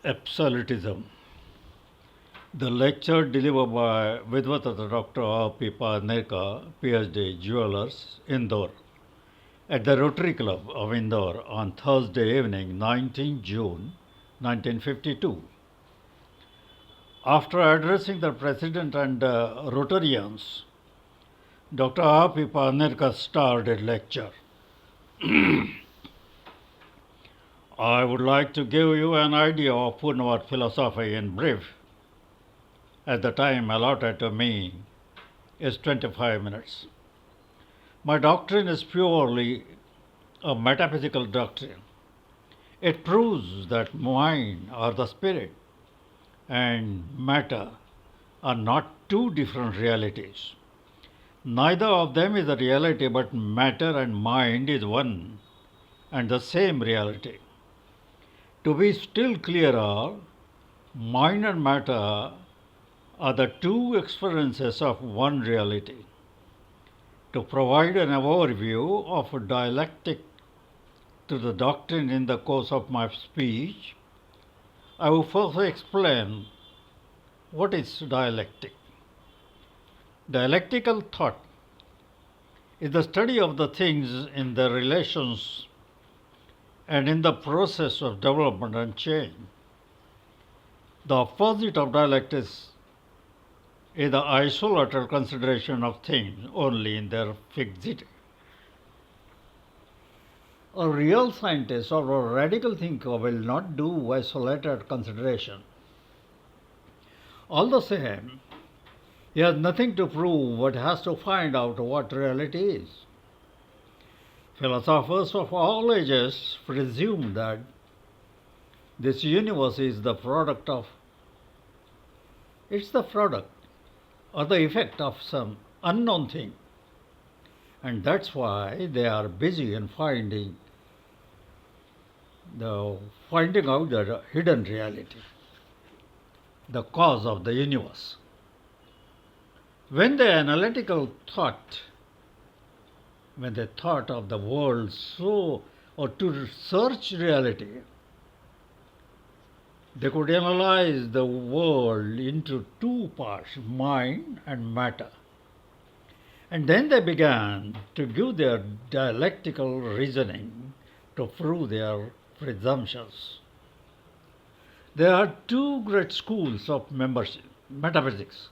Absolutism. The lecture delivered by Vidwatata Dr. ऊ.अभ PhD, Jewelers, Indore, at the Rotary Club of Indore on Thursday evening, 19 June 1952. After addressing the President and Rotarians, Dr. ऊ.अभ started lecture. I would like to give you an idea of Purnavad philosophy in brief, as the time allotted to me is 25 minutes. My doctrine is purely a metaphysical doctrine. It proves that mind or the spirit and matter are not two different realities. Neither of them is a reality, but matter and mind is one and the same reality. To be still clearer, mind and matter are the two experiences of one reality. To provide an overview of dialectic to the doctrine in the course of my speech, I will first explain what is dialectic. Dialectical thought is the study of the things in their relations and in the process of development and change. The opposite of dialect is the isolated consideration of things only in their fixity. A real scientist or a radical thinker will not do isolated consideration. All the same, he has nothing to prove but has to find out what reality is. Philosophers of all ages presume that this universe is the product or the effect of some unknown thing. And that's why they are busy in finding out the hidden reality, the cause of the universe. When they thought of the world or to search reality, they could analyze the world into two parts, mind and matter. And then they began to give their dialectical reasoning to prove their presumptions. There are two great schools of metaphysics.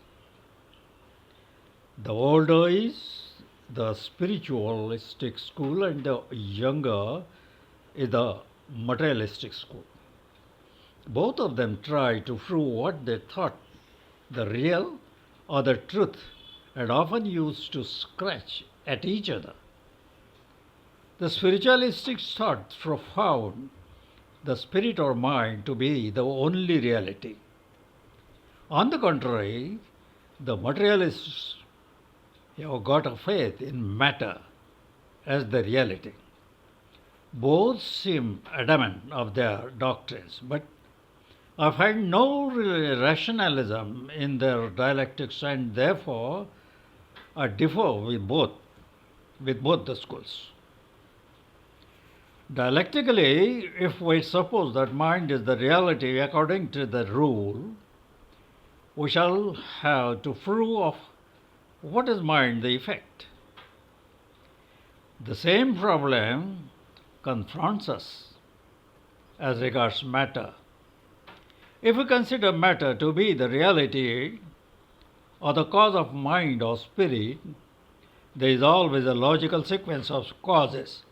The older is the spiritualistic school, and the younger is the materialistic school. Both of them try to prove what they thought the real or the truth, and often used to scratch at each other. The spiritualistic thought found the spirit or mind to be the only reality. On the contrary, the materialists have got a faith in matter as the reality. Both seem adamant of their doctrines, but I find no rationalism in their dialectics, and therefore I differ with both the schools. Dialectically, if we suppose that mind is the reality according to the rule, we shall have to prove of what is mind the effect. The same problem confronts us as regards matter. If we consider matter to be the reality or the cause of mind or spirit, there is always a logical sequence of causes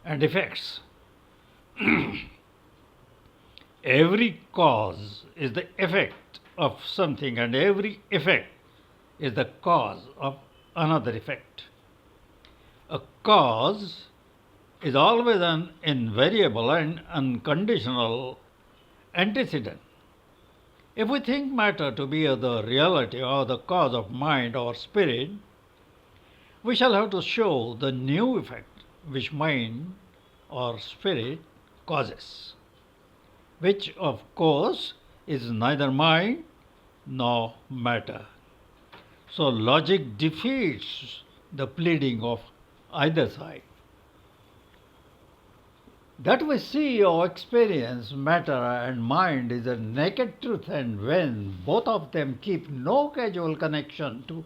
and effects. Every cause is the effect of something, and every effect is the cause of another effect. A cause is always an invariable and unconditional antecedent. If we think matter to be the reality or the cause of mind or spirit, we shall have to show the new effect which mind or spirit causes, which of course is neither mind nor matter. So logic defeats the pleading of either side. That we see or experience matter and mind is a naked truth, and when both of them keep no causal connection to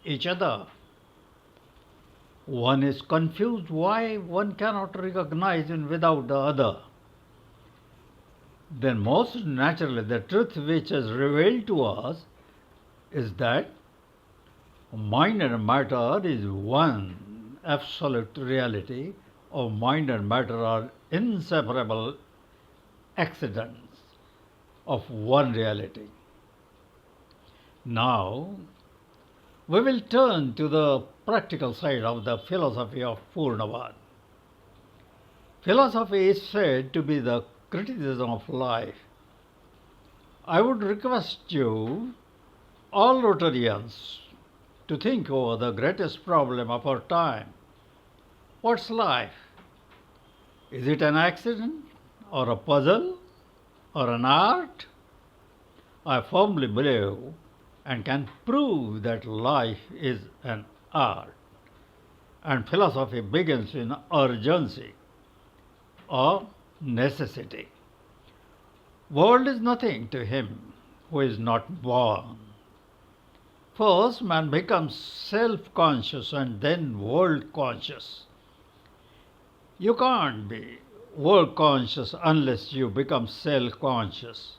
each other, one is confused why one cannot recognize it without the other. Then, most naturally, the truth which is revealed to us is that mind and matter is one absolute reality, or mind and matter are inseparable accidents of one reality. Now, we will turn to the practical side of the philosophy of Purnavad. Philosophy is said to be the criticism of life. I would request you, all Rotarians, to think over the greatest problem of our time. What's life? Is it an accident, or a puzzle, or an art? I firmly believe and can prove that life is an art. And philosophy begins in urgency or necessity. World is nothing to him who is not born. First, man becomes self conscious and then world conscious. You can't be world conscious unless you become self conscious.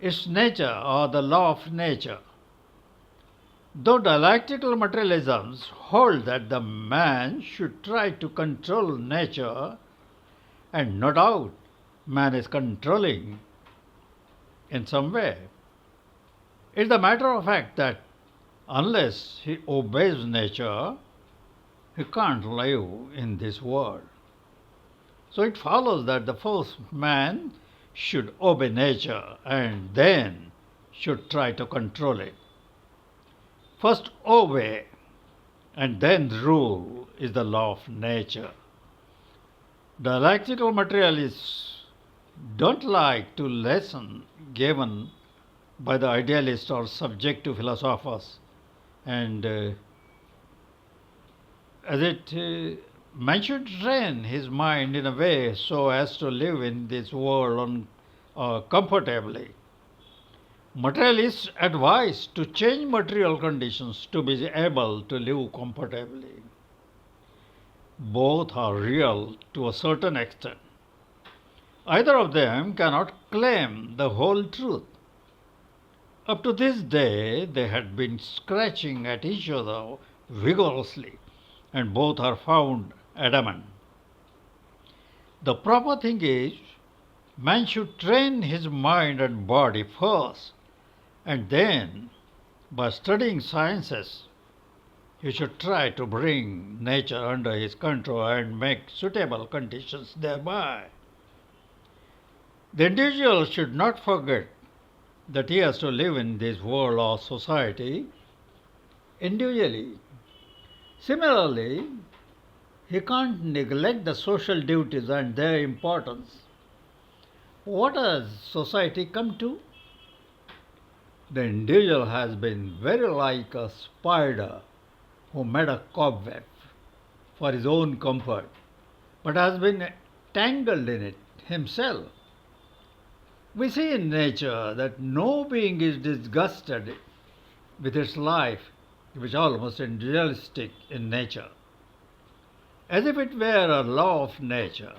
It's nature or the law of nature. Though dialectical materialisms hold that the man should try to control nature, and no doubt man is controlling in some way, it's a matter of fact that unless he obeys nature, he can't live in this world. So it follows that the first man should obey nature and then should try to control it. First obey and then rule is the law of nature. Dialectical materialists don't like to listen given by the idealists or subjective philosophers, and as it man should train his mind in a way so as to live in this world comfortably. Materialists advise to change material conditions to be able to live comfortably. Both are real to a certain extent. Either of them cannot claim the whole truth. Up to this day, they had been scratching at each other vigorously, and both are found adamant. The proper thing is, man should train his mind and body first, and then, by studying sciences, he should try to bring nature under his control and make suitable conditions thereby. The individual should not forget that he has to live in this world or society individually. Similarly, he can't neglect the social duties and their importance. What has society come to? The individual has been very like a spider who made a cobweb for his own comfort, but has been tangled in it himself. We see in nature that no being is disgusted with its life, which is almost individualistic in nature, as if it were a law of nature.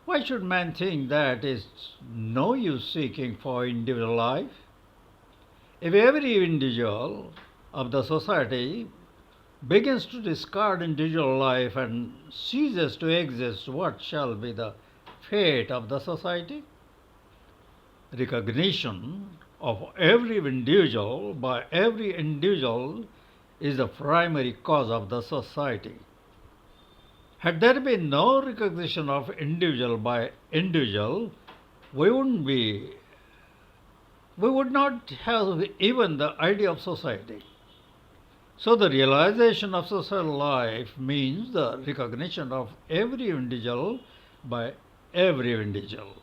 Why should man think that it's no use seeking for individual life? If every individual of the society begins to discard individual life and ceases to exist, what shall be the fate of the society? Recognition of every individual by every individual is the primary cause of the society. Had there been no recognition of individual by individual, we would not have even the idea of society. So the realization of social life means the recognition of every individual by every individual.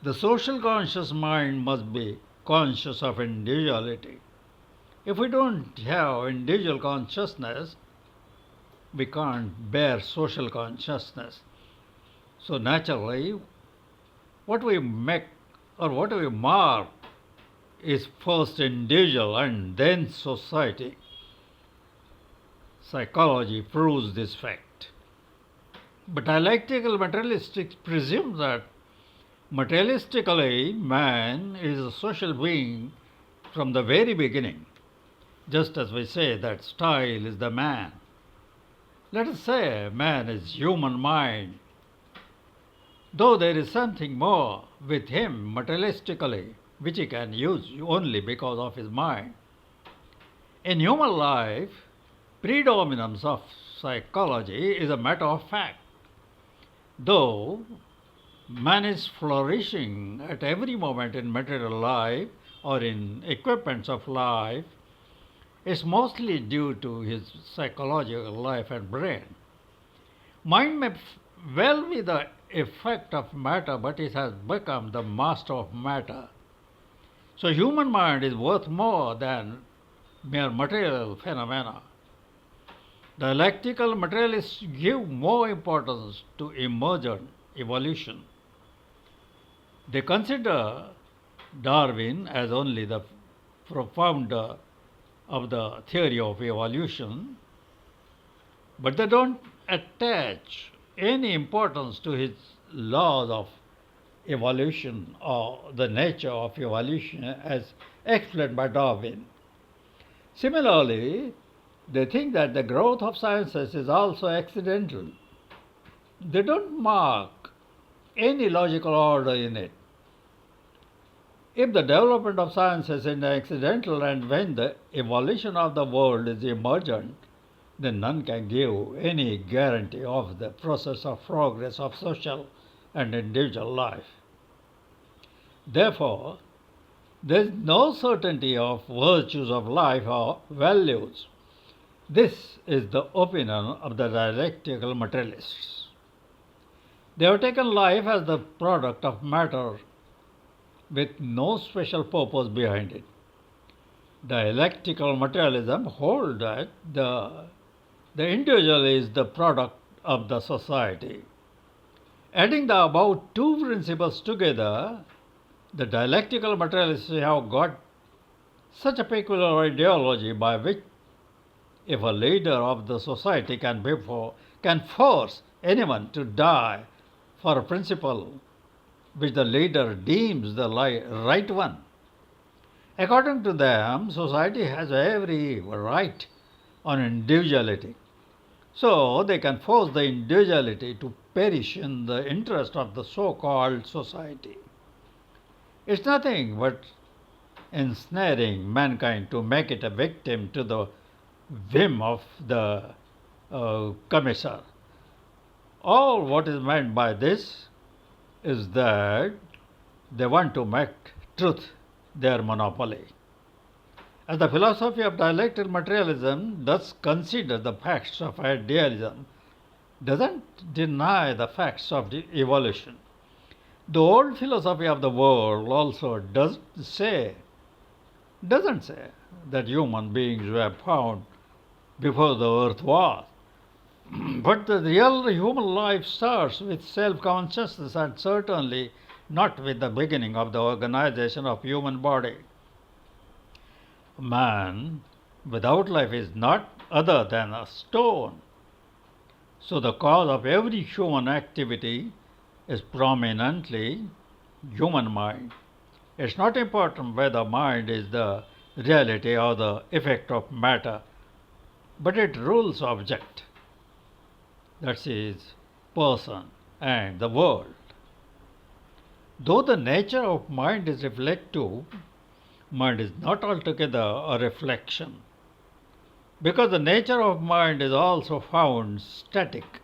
The social conscious mind must be conscious of individuality. If we don't have individual consciousness, we can't bear social consciousness. So naturally, what we make or what we mark is first individual and then society. Psychology proves this fact. But dialectical materialistics presume that materialistically man is a social being from the very beginning, just as we say that style is the man. Let us say man is human mind, though there is something more with him materialistically which he can use only because of his mind. In human life, predominance of psychology is a matter of fact. Though man is flourishing at every moment in material life or in equipments of life, it's mostly due to his psychological life and brain. Mind may well be the effect of matter, but it has become the master of matter. So human mind is worth more than mere material phenomena. Dialectical materialists give more importance to emergent evolution. They consider Darwin as only the profounder of the theory of evolution, but they don't attach any importance to his laws of evolution or the nature of evolution as explained by Darwin. Similarly, they think that the growth of sciences is also accidental. They don't mark any logical order in it. If the development of sciences is accidental and when the evolution of the world is emergent, then none can give any guarantee of the process of progress of social and individual life. Therefore, there is no certainty of virtues of life or values. This is the opinion of the dialectical materialists. They have taken life as the product of matter with no special purpose behind it. Dialectical materialism holds that the individual is the product of the society. Adding the above two principles together, the dialectical materialists have got such a peculiar ideology by which if a leader of the society can force anyone to die for a principle which the leader deems the right one. According to them, society has every right on individuality. So they can force the individuality to perish in the interest of the so-called society. It's nothing but ensnaring mankind to make it a victim to the whim of the commissar. All what is meant by this is that they want to make truth their monopoly. As the philosophy of dialectical materialism does consider the facts of idealism, doesn't deny the facts of the evolution. The old philosophy of the world also doesn't say that human beings were found before the earth was. But the real human life starts with self-consciousness and certainly not with the beginning of the organization of human body. Man without life is not other than a stone. So the cause of every human activity is prominently human mind. It's not important whether mind is the reality or the effect of matter, but it rules object, that is, person and the world. Though the nature of mind is reflective, mind is not altogether a reflection, because the nature of mind is also found static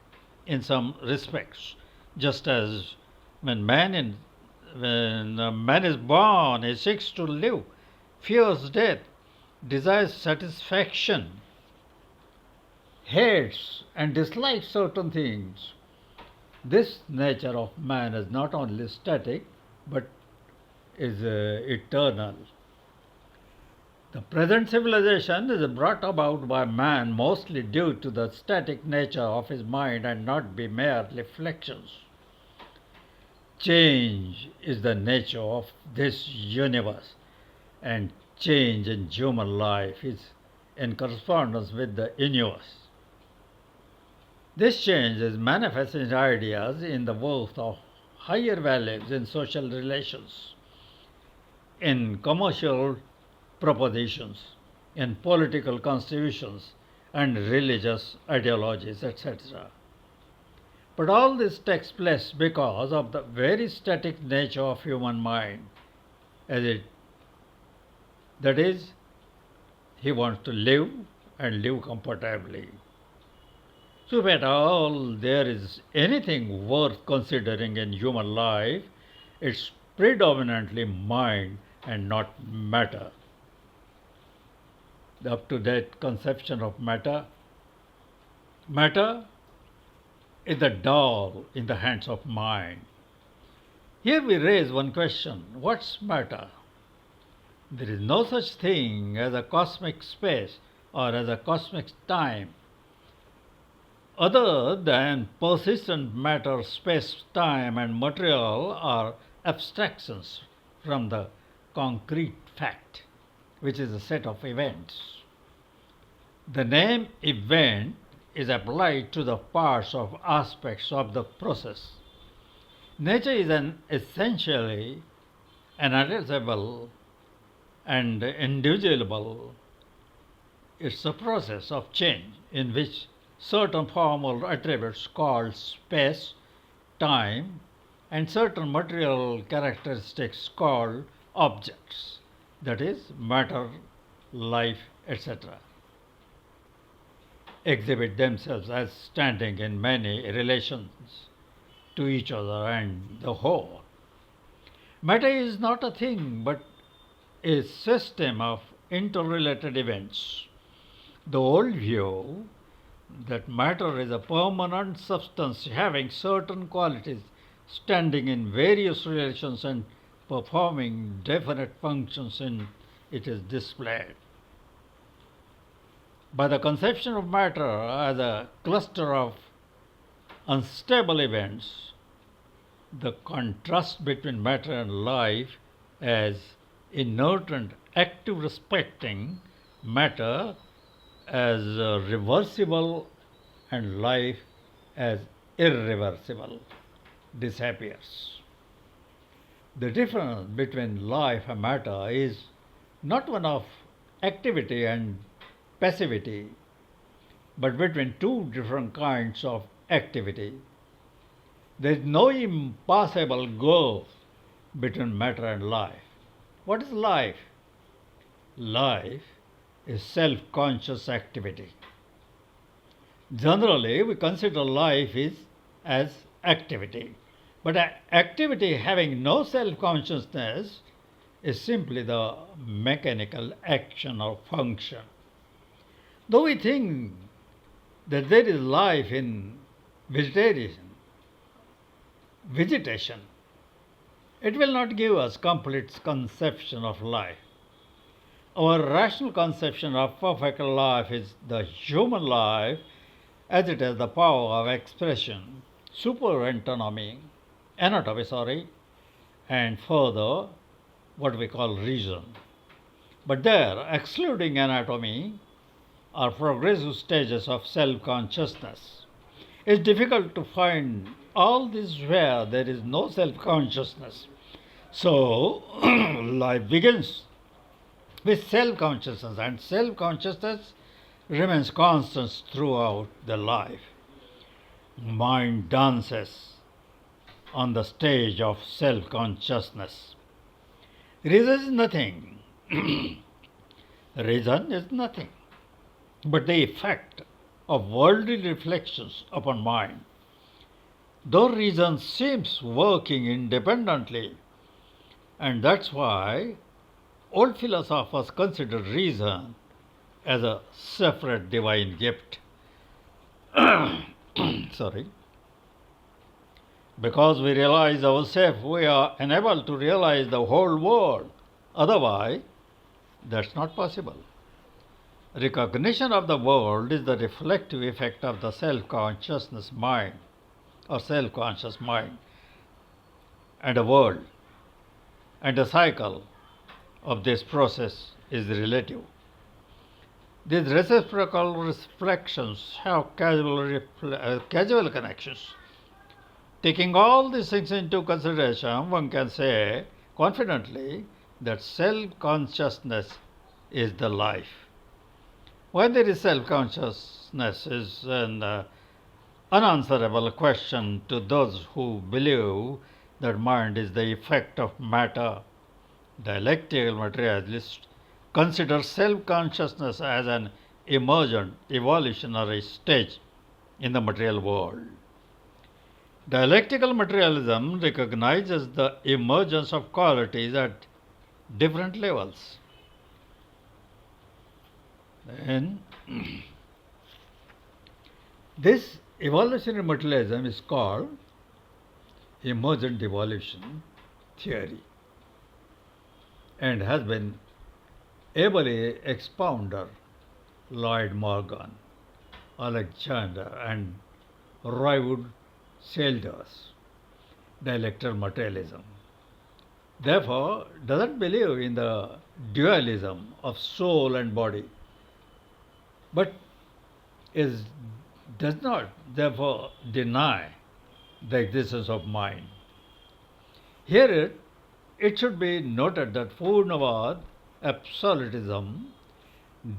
in some respects, just as when a man is born, he seeks to live, fears death, desires satisfaction, hates and dislikes certain things. This nature of man is not only static but is eternal. The present civilization is brought about by man mostly due to the static nature of his mind and not be mere reflections. Change is the nature of this universe, and change in human life is in correspondence with the universe. This change is manifest in ideas, in the worth of higher values in social relations, in commercial propositions, in political constitutions, and religious ideologies, etc. But all this takes place because of the very static nature of human mind, as it that is, he wants to live and live comfortably. So, if at all there is anything worth considering in human life, it's predominantly mind and not matter. The up to date conception of matter is the doll in the hands of mind. Here we raise one question: what's matter? There is no such thing as a cosmic space or as a cosmic time. Other than persistent matter, space, time, and material are abstractions from the concrete fact, which is a set of events. The name event is applied to the parts of aspects of the process. Nature is an essentially analyzable and indivisible. It's a process of change in which certain formal attributes called space, time, and certain material characteristics called objects, that is, matter, life, etc., exhibit themselves as standing in many relations to each other and the whole. Matter is not a thing but a system of interrelated events. The old view that matter is a permanent substance having certain qualities, standing in various relations and performing definite functions in it is displayed. By the conception of matter as a cluster of unstable events, the contrast between matter and life as inert and active respecting matter as reversible and life as irreversible disappears. The difference between life and matter is not one of activity and passivity, but between two different kinds of activity. There is no impassable gulf between matter and life. What is life? Life is self conscious activity. Generally, we consider life as activity, but activity having no self consciousness is simply the mechanical action or function. Though we think that there is life in vegetation, it will not give us complete conception of life. Our rational conception of perfect life is the human life as it has the power of expression, anatomy, and further what we call reason. But there, excluding anatomy, are progressive stages of self-consciousness. It's difficult to find all this where there is no self-consciousness. So, life begins with self-consciousness, and self-consciousness remains constant throughout the life. Mind dances on the stage of self-consciousness. Reason is nothing. Reason is nothing but the effect of worldly reflections upon mind. Though reason seems working independently, and that's why old philosophers considered reason as a separate divine gift. Sorry. Because we realize ourselves, we are unable to realize the whole world. Otherwise, that's not possible. Recognition of the world is the reflective effect of the self-consciousness mind or self-conscious mind. and a world, and the cycle of this process is relative. These reciprocal reflections have casual connections. Taking all these things into consideration, one can say confidently that self consciousness is the life. Why there is self consciousness is an unanswerable question to those who believe that mind is the effect of matter. Dialectical materialists consider self consciousness as an emergent evolutionary stage in the material world. Dialectical materialism recognizes the emergence of qualities at different levels. And this evolutionary materialism is called emergent evolution theory and has been ably expounded Lloyd Morgan, Alexander, and Roywood Selders, dialectical materialism. Therefore, doesn't believe in the dualism of soul and body, but is does not therefore deny the existence of mind. Here it should be noted that Purnavad absolutism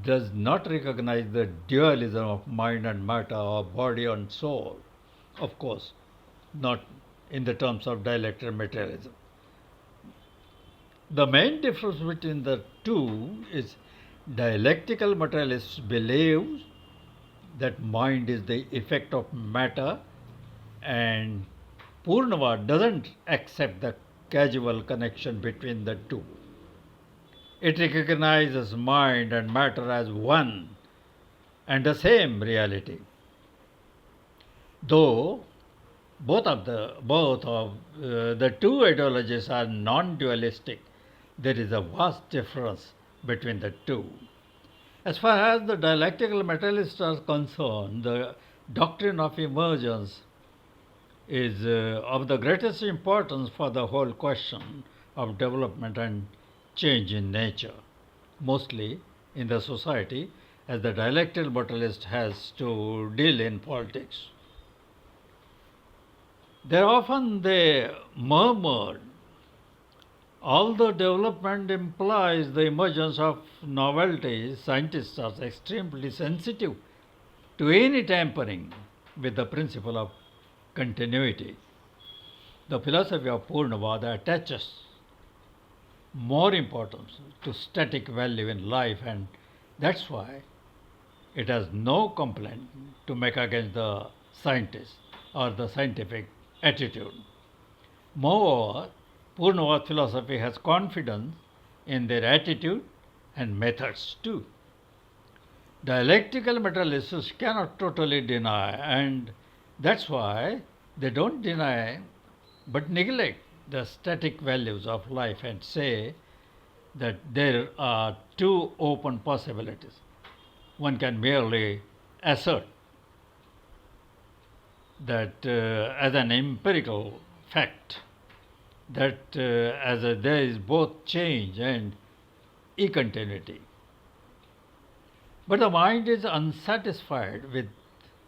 does not recognize the dualism of mind and matter or body and soul. Of course, not in the terms of dialectical materialism. The main difference between the two is dialectical materialists believe that mind is the effect of matter, and Purnavad doesn't accept the casual connection between the two. It recognizes mind and matter as one and the same reality. Though both of the two ideologies are non-dualistic, there is a vast difference between the two. As far as the dialectical materialists are concerned, the doctrine of emergence is of the greatest importance for the whole question of development and change in nature, mostly in the society, as the dialectical materialist has to deal in politics. There often they murmured, although development implies the emergence of novelty, scientists are extremely sensitive to any tampering with the principle of continuity. The philosophy of Purnavad attaches more importance to static value in life, and that's why it has no complaint to make against the scientist or the scientific attitude. Moreover, Purnavad philosophy has confidence in their attitude and methods too. Dialectical materialists cannot totally deny, and that's why they don't deny but neglect the static values of life and say that there are two open possibilities. One can merely assert that as an empirical fact that there is both change and e-continuity. But the mind is unsatisfied with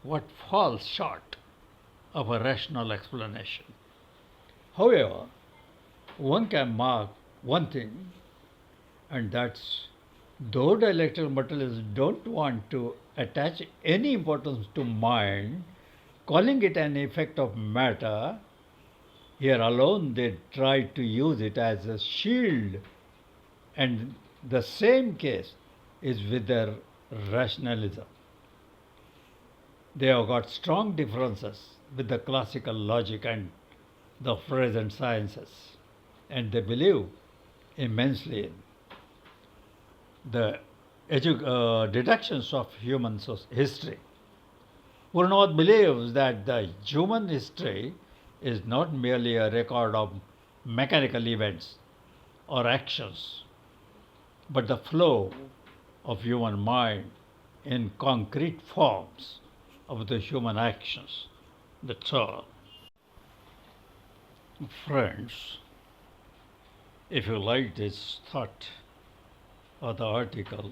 what falls short of a rational explanation. However, one can mark one thing, and that's though dialectical materialists don't want to attach any importance to mind, calling it an effect of matter, here alone they try to use it as a shield, and the same case is with their rationalism. They have got strong differences with the classical logic and the present sciences, and they believe immensely in the deductions of human history. Purnavad believes that the human history is not merely a record of mechanical events or actions, but the flow of human mind in concrete forms of the human actions. That's all. Friends, if you like this thought or the article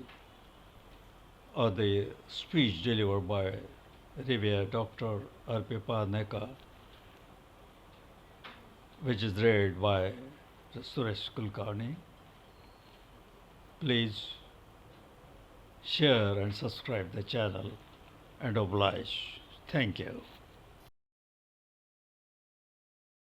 or the speech delivered by Revered Dr. Arpipa Neka, which is read by Suresh Kulkarni, please share and subscribe the channel and oblige. Thank you.